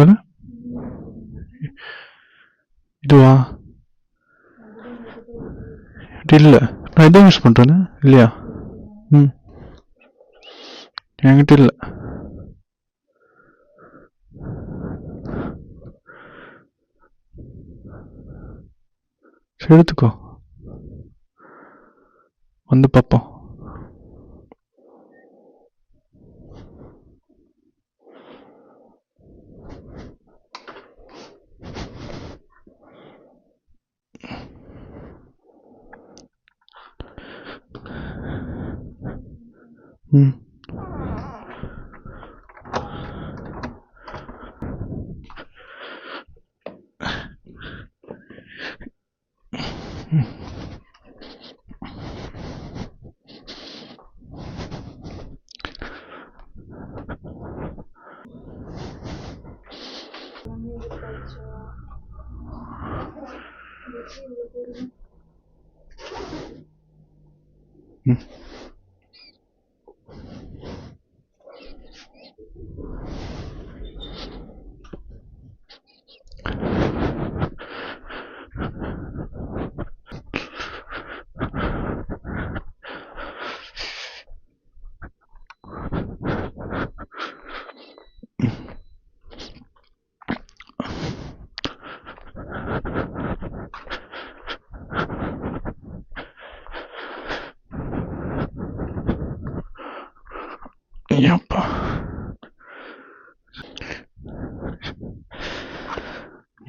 எது இதுவா? இல்லை, நான் இதான் யூஸ் பண்ணுறேன்னு இல்லையா? ம், என்கிட்ட இல்லை. சரி, எடுத்துக்கோ, வந்து பார்ப்போம். ம், ம். ஏப்பா,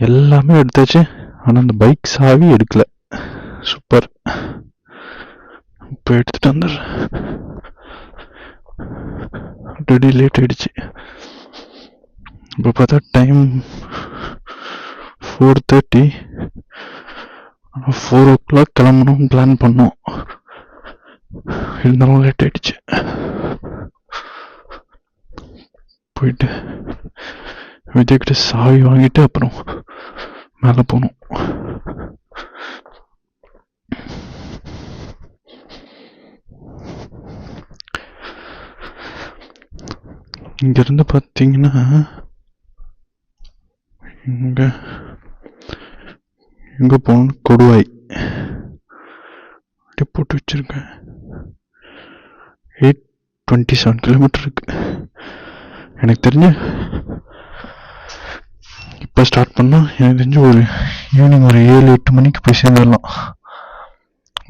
எல்லாமே எடுத்தாச்சு, ஆனால் அந்த பைக் சாவி எடுக்கல. சூப்பர், இப்போ எடுத்துட்டு வந்துடுறேன். ஆல்ரெடி லேட் ஆயிடுச்சு. இப்போ பார்த்தா டைம் 4:30. 4 o'clock கிளம்பணும் பிளான் பண்ணோம், இருந்தாலும் லேட் ஆயிடுச்சு. போயிட்டு விஜய்கிட்ட சாவி வாங்கிட்டு அப்புறம் மேலே போகணும். இங்கிருந்து பார்த்தீங்கன்னா எங்கே போகணும், கொடுவாய் அப்படியே போட்டு வச்சிருக்கேன். 827 கிலோமீட்டர் இருக்கு. எனக்கு தெரிஞ்சு இப்போ ஸ்டார்ட் பண்ணால் எனக்கு தெரிஞ்சு ஒரு ஈவினிங் ஒரு 7-8 மணிக்கு போய் சேர்ந்துடலாம்.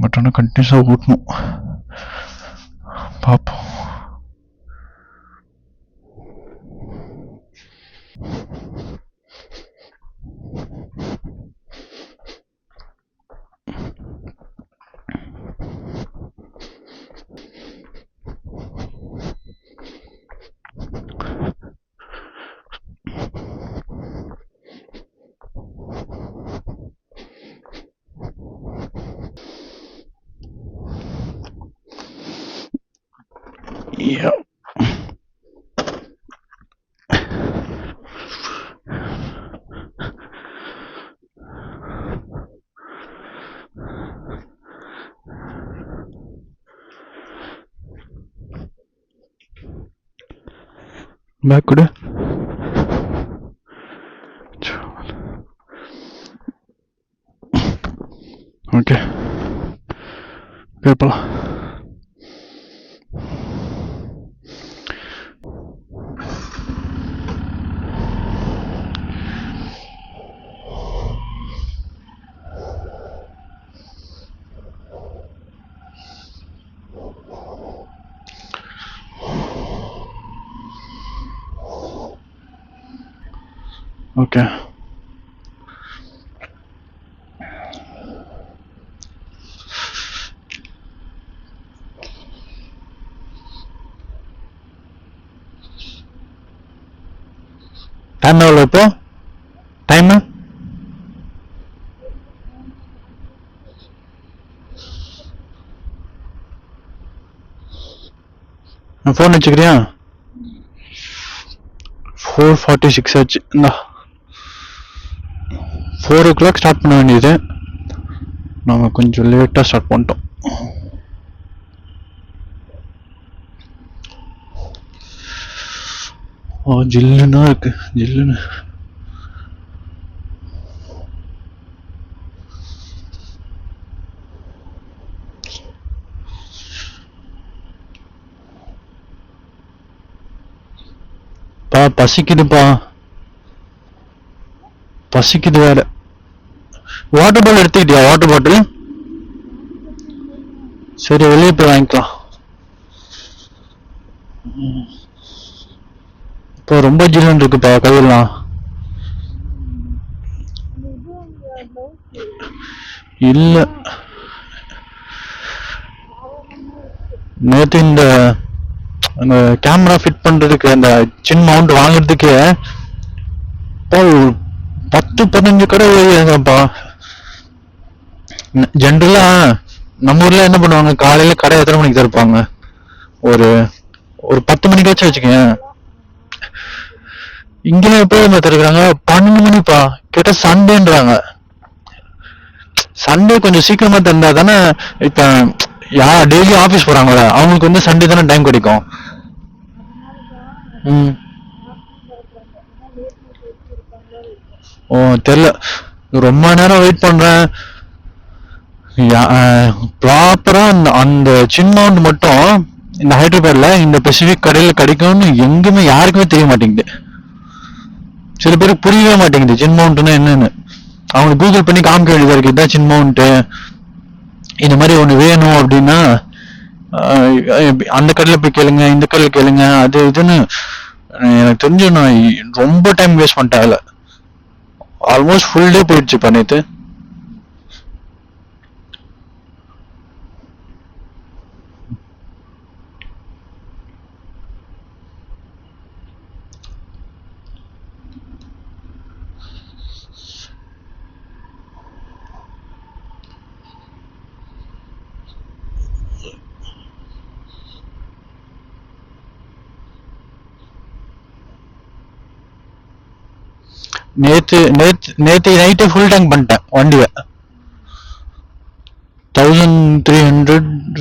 பட் ஆனால் கண்டினியூஸாக ஓட்டணும், பார்ப்போம். Yeah. பேக் கொடு. ஓகே, போகலாம். ஓகே, டைம் எவ்வளோ இப்போ? Time phone வச்சுக்கிறியா? 4:46 ஆச்சு. இந்தா 4 o'clock ஸ்டார்ட் பண்ண வேண்டியது, நாங்கள் கொஞ்சம் லேட்டாக ஸ்டார்ட் பண்ணிட்டோம். ஜில்லுன்னா இருக்கு, ஜில்லுன்னு. பசிக்குதுப்பா, பசிக்குது வேற. Water bottle எடுத்துக்கிட்டியா? வாட்டர் பாட்டில் சரி, வெளியே போய் வாங்கிக்கலாம். இப்போ ரொம்ப ஜில்லுன்னு இருக்குப்பா கையெல்லாம். இல்ல, நேத்து இந்த கேமரா ஃபிட் பண்றதுக்கு அந்த சின் மவுண்ட் வாங்குறதுக்கு இப்போ 10-15 கடை ஏறியாங்கப்பா. ஜென்ரலா நம்ம ஊர்ல என்ன பண்ணுவாங்க, காலையில கடை எத்தனை மணிக்கு திறப்பாங்க? ஒரு ஒரு 10 மணிக்காச்சும் வச்சுக்கேன். இங்க எப்போ திறக்கிறாங்க? 12 மணிப்பா. கேட்டா சண்டேன்றாங்க. சண்டே கொஞ்சம் சீக்கிரமா திறந்தா தானே. இப்ப டெய்லி ஆபீஸ் போறாங்களா, அவங்களுக்கு வந்து சண்டே தானே டைம் கிடைக்கும். ஓ தெரியல, ரொம்ப நேரம் வெயிட் பண்றேன். ப்ராப்பரா அந்த சின் மவுண்ட் மட்டும் இந்த ஹைதராபாத்ல இந்த பெசிபிக் கடையில கிடைக்கும்னு எங்குமே யாருக்குமே தெரிய மாட்டேங்குது. சில பேருக்கு புரியவே மாட்டேங்குது சின் மவுண்ட்னா என்னன்னு. அவங்க கூகுள் பண்ணி காமிக்க வேண்டியதா இருக்கு, இதான் சின் மவுண்ட், இந்த மாதிரி ஒண்ணு வேணும் அப்படின்னா அந்த கடையில போய் கேளுங்க, இந்த கடையில கேளுங்க, அது இதுன்னு. எனக்கு தெரிஞ்சு நான் ரொம்ப டைம் வேஸ்ட் பண்ணிட்டேன் அதுல. ஆல்மோஸ்ட் ஃபுல் டே போயிடுச்சு நேத்து. நேத்து நேத்து நேத்து நைட்டு ஃபுல் டேங்க் பண்ணிட்டேன் வண்டியை. 1300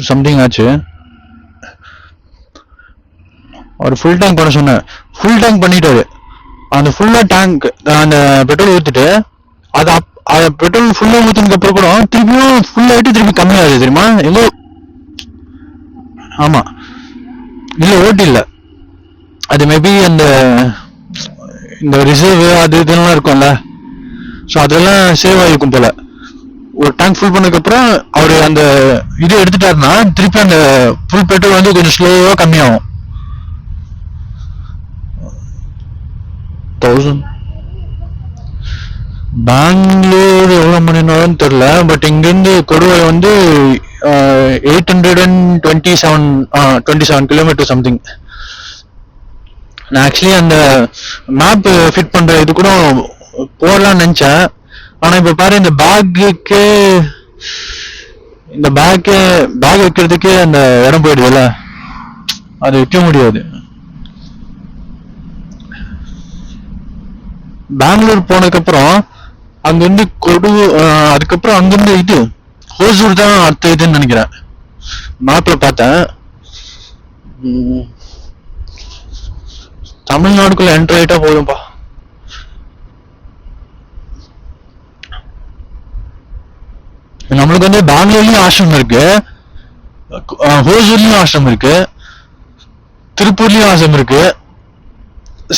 சம்திங் ஆச்சு. ஒரு ஃபுல் டேங்க் பண்ண சொன்னேன், ஃபுல் டேங்க் பண்ணிட்டாரு. அந்த ஃபுல்லா டேங்க் அந்த பெட்ரோல் ஊத்திட்டு அது பெட்ரோல் ஃபுல்லா ஊத்தினதுக்கு அப்புறம் கூட திருப்பியும் ஃபுல் ஆயிட்டு திருப்பி கம்மியாகுது தெரியுமா? எங்கோ ஆமா, இல்ல ஓட்டி இல்ல, அது மேபி அந்த இந்த ரிசர்வ் அது இதெல்லாம் இருக்கும்ல, ஸோ அதெல்லாம் சேவ் ஆகிருக்கும் போல. ஒரு டேங்க் ஃபுல் பண்ணதுக்கு அப்புறம் அவரு அந்த இது எடுத்துட்டாருன்னா திருப்பி அந்த ஃபுல் பெட்ரோல் வந்து கொஞ்சம் ஸ்லோவா கம்மியாகும். 1000 பெங்களூர் எவ்வளவு மணி நேரம் தெரியல, பட் இங்கிருந்து கொடுவரை வந்து 827 கிலோமீட்டர் சம்திங். நான் ஆக்சுவலி அந்த மேப் ஃபிட் பண்ற இது கூட போடலாம்னு நினைச்சேன். ஆனா இப்ப பாரு, இந்த பேக் வைக்கிறதுக்கு அந்த இடம் போயிடுதுல்ல, அது வைக்க முடியாது. பெங்களூர் போனதுக்கு அப்புறம் அங்கிருந்து அதுக்கப்புறம் அங்கிருந்து இது ஹோசூர் தான் அடுத்த இதுன்னு நினைக்கிறேன். மேப்ல பார்த்தேன். தமிழ்நாடுக்குள்ள என்ட்ரு ஆயிட்டா போதும்பா. நம்மளுக்கு வந்து பெங்களூர்லயும் ஆசிரமம் இருக்கு, ஹோசூர்லயும் ஆசிரமம் இருக்கு, திருப்பூர்லயும் ஆசிரமம் இருக்கு,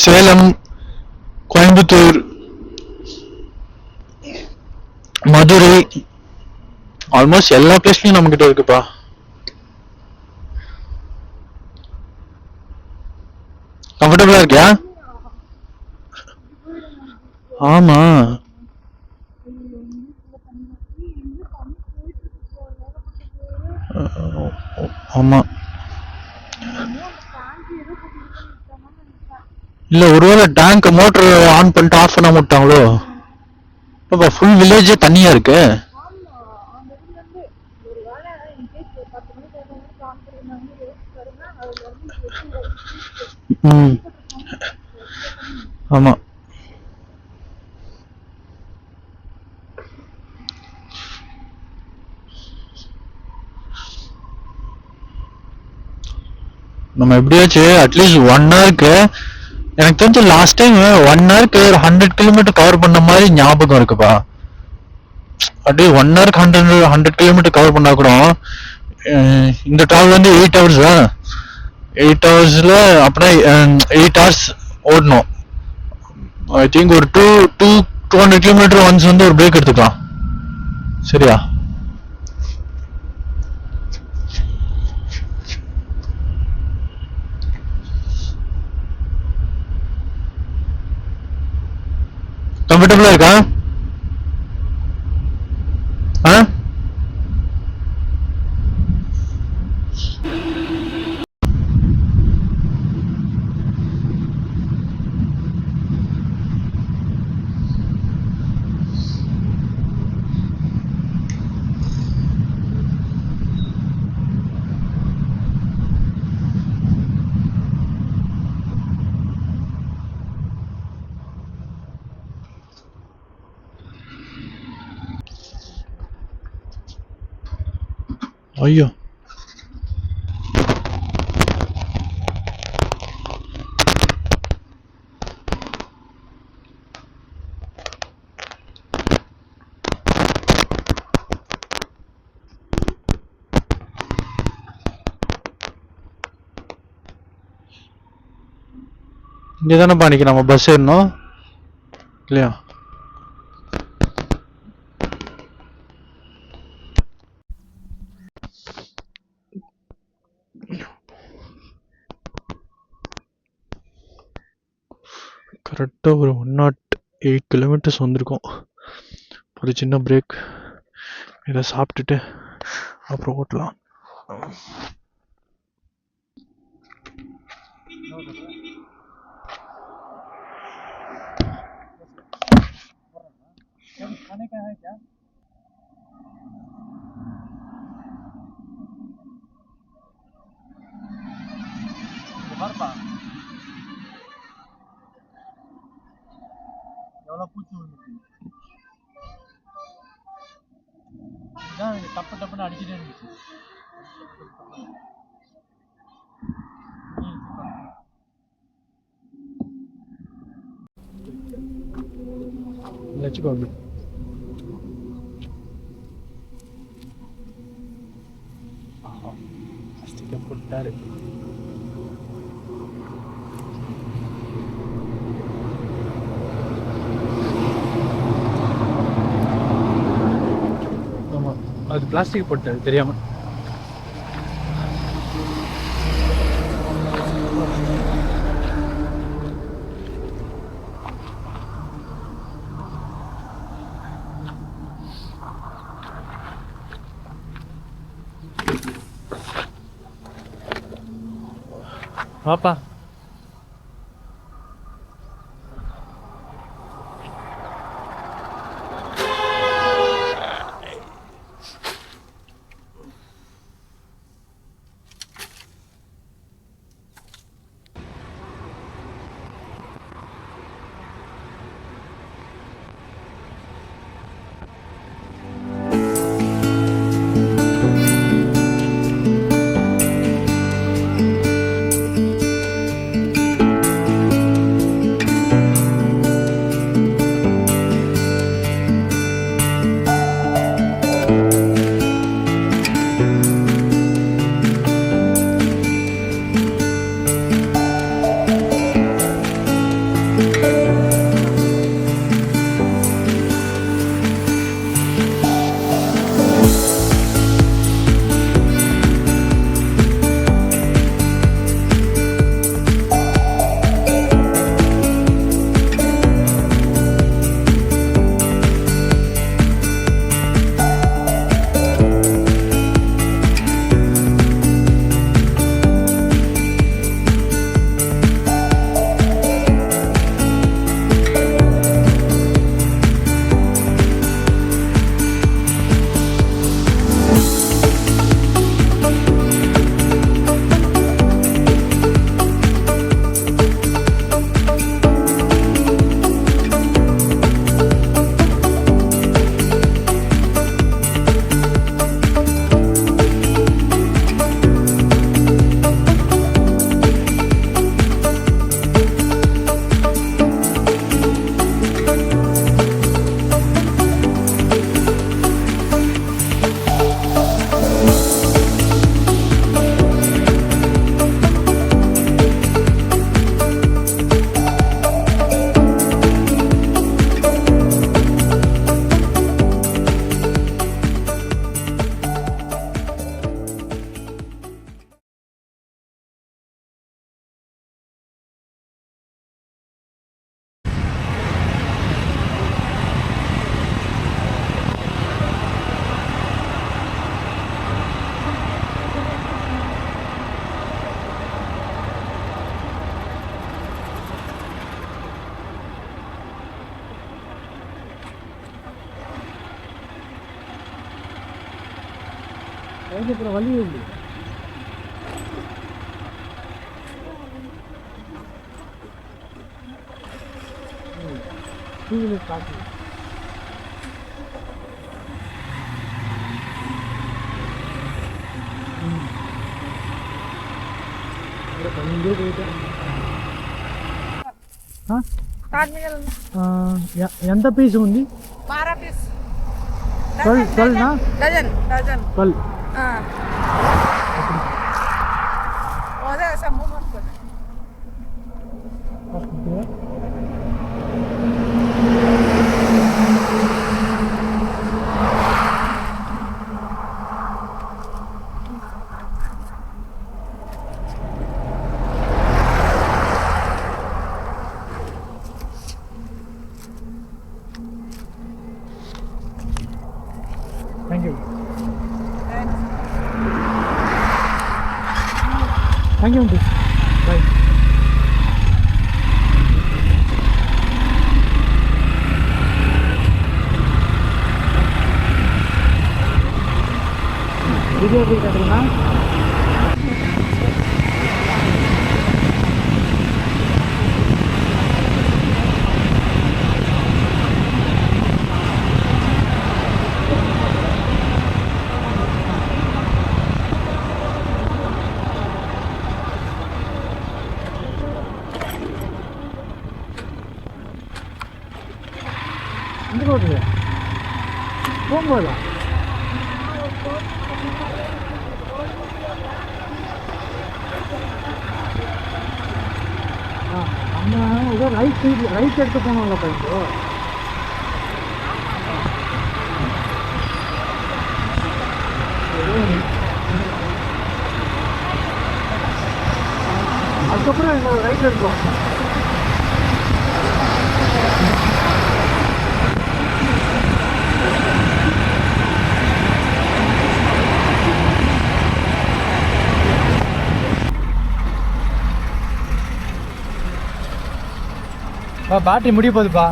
சேலம், கோயம்புத்தூர், மதுரை, ஆல்மோஸ்ட் எல்லா பிளேஸ்லயும் நம்ம கிட்ட இருக்குப்பா. கம்ஃபர்டபுளா இருக்கியா? ஆமா ஆமா, இல்ல ஒருவேளை டேங்க் மோட்டர் ஆன் பண்ணிட்டு ஆஃப் பண்ண மாட்டாங்களோ? ஃபுல் வில்லேஜே தண்ணியா இருக்கு. ஆமா, நம்ம எப்படியாச்சும் அட்லீஸ்ட் 1 ஹவருக்கு, எனக்கு தெரிஞ்ச லாஸ்ட் டைம் 1 ஹவருக்கு ஒரு 100 கிலோமீட்டர் கவர் பண்ண மாதிரி ஞாபகம் இருக்குப்பா. அப்படியே 1 ஹவருக்கு 100 கிலோமீட்டர் கவர் பண்ணா கூட இந்த டிராவல் வந்து 8 ஹவர்ஸ் தான். 8 ஹவர்ஸ்ல அப்படின்னா 8 ஹவர்ஸ் ஓடணும். ஐ திங்க் ஒரு 200 கிலோமீட்டர் ஒன்ஸ் வந்து ஒரு பிரேக் எடுத்துக்கலாம். சரியா? கம்ஃபர்டபுளா இருக்கா? ஐயோ, இங்கே தானேப்பா அன்றைக்கி நம்ம பஸ் ஏறணும் இல்லையா? கரெக்டாக ஒரு 108 கிலோமீட்டர்ஸ் வந்திருக்கோம். ஒரு சின்ன பிரேக், இதை சாப்பிட்டுட்டு அப்புறம் ஓட்டலாம். எவ்வளோ பூச்சி விழுந்துச்சு. இதான் டப்பு டப்புன்னு அடிச்சுட்டே இருந்துச்சு. வச்சுக்கோ. போட்டாரு. ஆமா, அது பிளாஸ்டிக் போட்டாரு தெரியாம. வாப்பா. இருக்கிற வழி இல்லை. டூ வீலர் காட்டு ఎంత పీస్ ఉంది? 12 पीस 12 ना डजन 12 ओदे ऐसा मुंह मत कर Thank you. Thank you, auntie. Bye. Video எப்படி காட்டுறீங்களா? எந்த ரோட்டில் போகும்போதா? நம்ம ஏதோ ரைட் எடுத்து போனோம்ல இப்போ. அதுக்கப்புறம் எங்களை ரைட் எடுத்தோம். பேட்டரி முடிய போகுதுப்பா.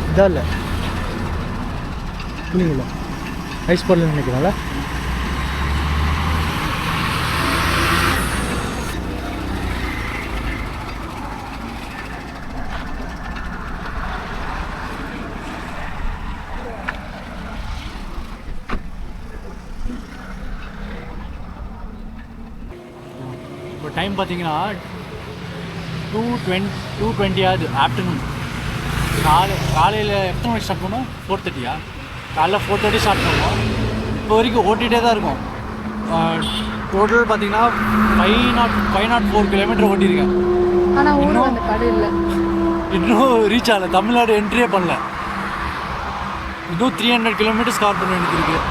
இதான் இல்லை இல்லைங்களா ஐஸ் போடலன்னு நினைக்கிறேன்ல. இப்போ டைம் பார்த்தீங்கன்னா 2:20 ஆகுது ஆஃப்டர்நூன். காலையில் எத்தனை மணிக்கு ஸ்டார்ட் பண்ணோம்? 4:30 காலைல 4:30 ஸ்டார்ட் பண்ணுவோம். இப்போ வரைக்கும் ஓட்டிகிட்டே தான் இருக்கும். டோட்டல் பார்த்தீங்கன்னா 504 கிலோமீட்டர் ஓட்டியிருக்கேன். ஆனால் இன்னும் அந்த கடை இல்லை, இன்னும் ரீச் ஆகலை. தமிழ்நாடு என்ட்ரியே பண்ணல. இன்னும் 300 கிலோமீட்டர்ஸ் கவர் பண்ண வேண்டியது இருக்குது.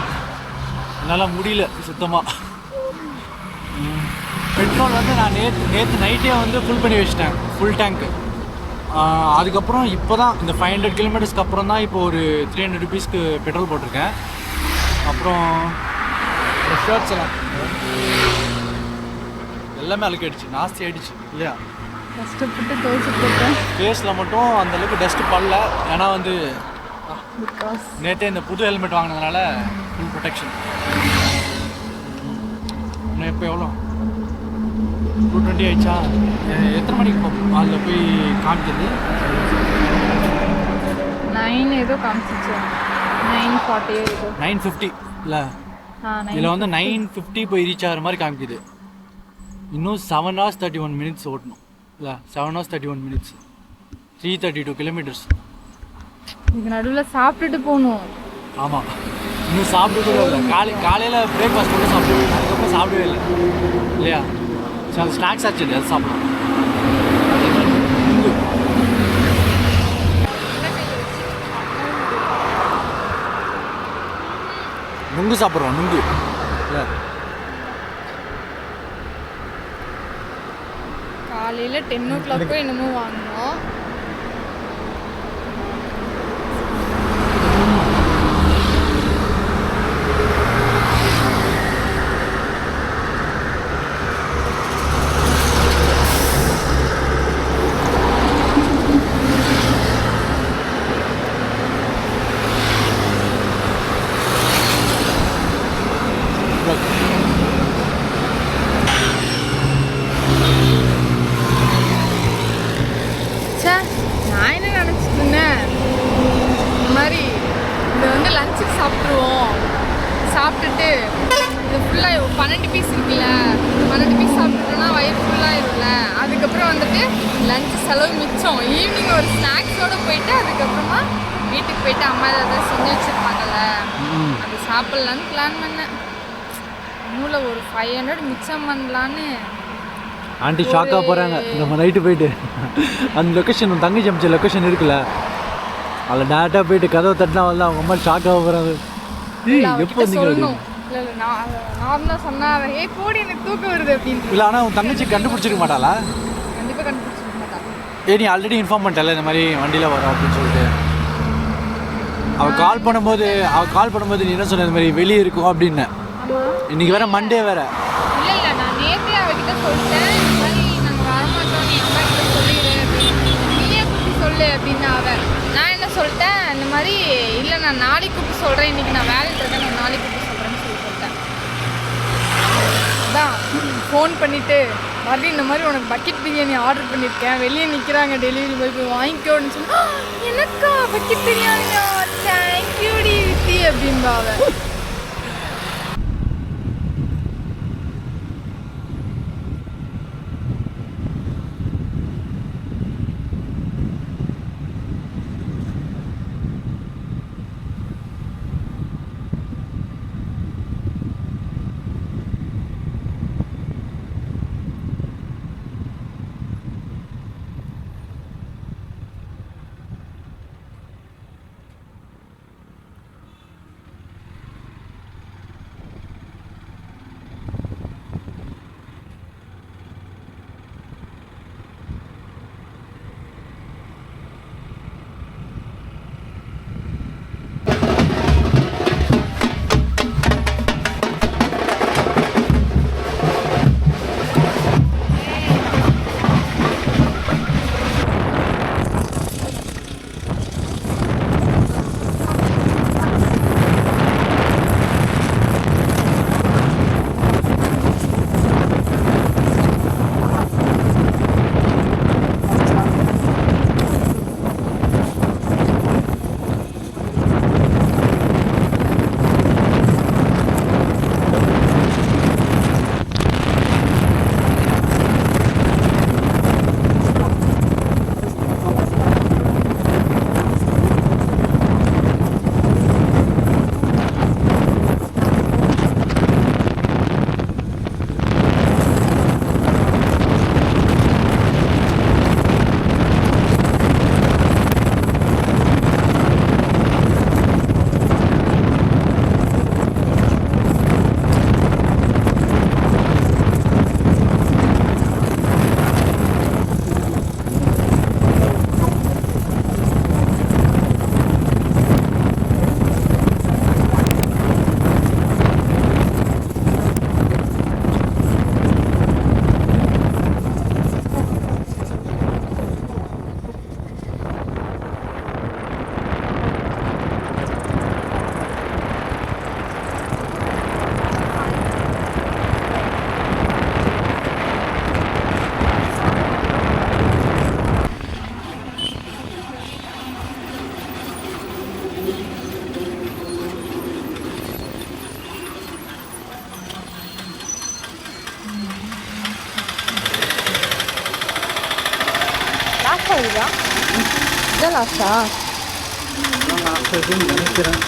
என்னால் முடியல சுத்தமாக. பெட்ரோல் வந்து நான் நேற்று நைட்டே வந்து ஃபுல் பண்ணி வச்சிட்டேன், ஃபுல் டேங்க்கு. அதுக்கப்புறம் இப்போ தான் இந்த 500 கிலோமீட்டர்ஸ்க்கு அப்புறம் தான் இப்போ ஒரு 300 ருபீஸ்க்கு பெட்ரோல் போட்டிருக்கேன். அப்புறம் ஷர்ட்ஸ் எல்லாமே அழுக்காயிடுச்சு, நாஸ்தி ஆகிடுச்சு இல்லையா. கஷ்டப்பட்டு துவைச்சு போட்டேன். ஃபேஸில் மட்டும் அந்தளவுக்கு டஸ்ட்டு படல. ஏன்னா வந்து நேற்றே இந்த புது ஹெல்மெட் வாங்கினதுனால ஃபுல் ப்ரொடெக்ஷன். இன்னும் இப்போ எவ்வளோ 2:20 ஆயிடுச்சா? எத்தனை மணிக்கு போகும் அதில் போய் காமிக்கிறது? 9 ஏதோ காமிச்சிச்சு, 9:40 ஏதோ 9:50 இல்லை. இதில் வந்து 9:50 போய் ரீச் ஆகிற மாதிரி காமிக்குது. இன்னும் 7 hours 31 minutes ஓட்டணும் இல்லை, 7 hours 31 minutes, 332 கிலோமீட்டர்ஸ். இதுக்கு நடுவில் சாப்பிட்டுட்டு போகணும். ஆமாம், இன்னும் சாப்பிட்டு இல்லை. காலையில் பிரேக்ஃபாஸ்ட் மட்டும் சாப்பிடுவேன், அதுக்கப்புறம் சாப்பிடவே இல்லை இல்லையா. சரி, அது ஸ்நாக்ஸ் ஆச்சு, அது சாப்பிடலாம். நுங்கு சாப்பிட்றோம், நுங்கு இல்லை. காலையில் 10 o'clock என்னமோ வாங்கினோம். 12 பீஸ் இருக்குல்ல, 12 பீஸ் சாப்பிட்டோம்னா வயிறு ஃபுல்லாகிடும்ல. அதுக்கப்புறம் வந்துட்டு லஞ்சு செலவு மிச்சம். ஈவினிங் ஒரு ஸ்நாக்ஸோடு போயிட்டு அதுக்கப்புறமா வீட்டுக்கு போயிட்டு அம்மா ஏதாவது செஞ்சு வச்சுருப்பாங்கல்ல, அது சாப்பிட்லான்னு பிளான் பண்ணேன். மூளை ஒரு 500 மிச்சம் பண்ணலான்னு. ஆண்டி ஷாக்காக போகிறாங்க. நம்ம நைட்டு போயிட்டு அந்த லொக்கேஷன் தங்கச்சி அமைச்ச லொக்கேஷன் இருக்குல்ல, அதில் டேரெக்டாக போயிட்டு கதவை தட்டினா வந்து அவங்க அம்மா ஷாக்காக போகிறாங்க. எப்போ வந்தீங்க? இல்லை நார்மலாக சொன்னாங்க, ஏய் போடி எனக்கு தூக்கம் வருது அப்படின்னு. இல்லை, ஆனால் உன் தங்கச்சி கண்டுபிடிச்சிருக்க மாட்டாளா? கண்டிப்பாக கண்டுபிடிச்சிருக்க மாட்டாங்க. நீ ஆல்ரெடி இன்ஃபார்ம் பண்ணிட்டல இந்த மாதிரி வண்டியில் வரோம் அப்படின்னு சொல்லிட்டு. அவள் கால் பண்ணும்போது நீ என்ன சொன்ன, இந்த மாதிரி வெளியே இருக்கும் அப்படின்னு. இன்னைக்கு வேற மண்டே வேற. இல்லை நான் நேற்றே அவகிட்ட சொல்லிட்டேன், இந்த மாதிரி நாங்கள் வரமாட்டோம், நீ அம்மா கிட்ட சொல்லிடு அப்படின்னு. நீயே கூப்பிட்டு சொல்லு அப்படின்னு. நான் என்ன சொல்லிட்டேன், இந்த மாதிரி இல்லை நான் நாளைக்கு கூப்பிட்டு சொல்கிறேன், இன்றைக்கி நான் வேலையில் இருக்கேன், நான் நாளைக்கு கூப்பிட்டு சொல்கிறேன்னு சொல்லிட்டேன். அதான் ஃபோன் பண்ணிவிட்டு மறுபடியும் இந்த மாதிரி உனக்கு பக்கெட் பிரியாணி ஆர்டர் பண்ணியிருக்கேன், வெளியே நிற்கிறாங்க டெலிவரி பாய், போய் வாங்கிக்கோன்னு சொன்னா, எனக்கா பக்கெட் பிரியாணியா, தேங்க்யூடி வித்தி அப்படின்பா அவ. லாஸ்டா இதுதான், இதான் லாஸ்டா நினைக்கிறேன்.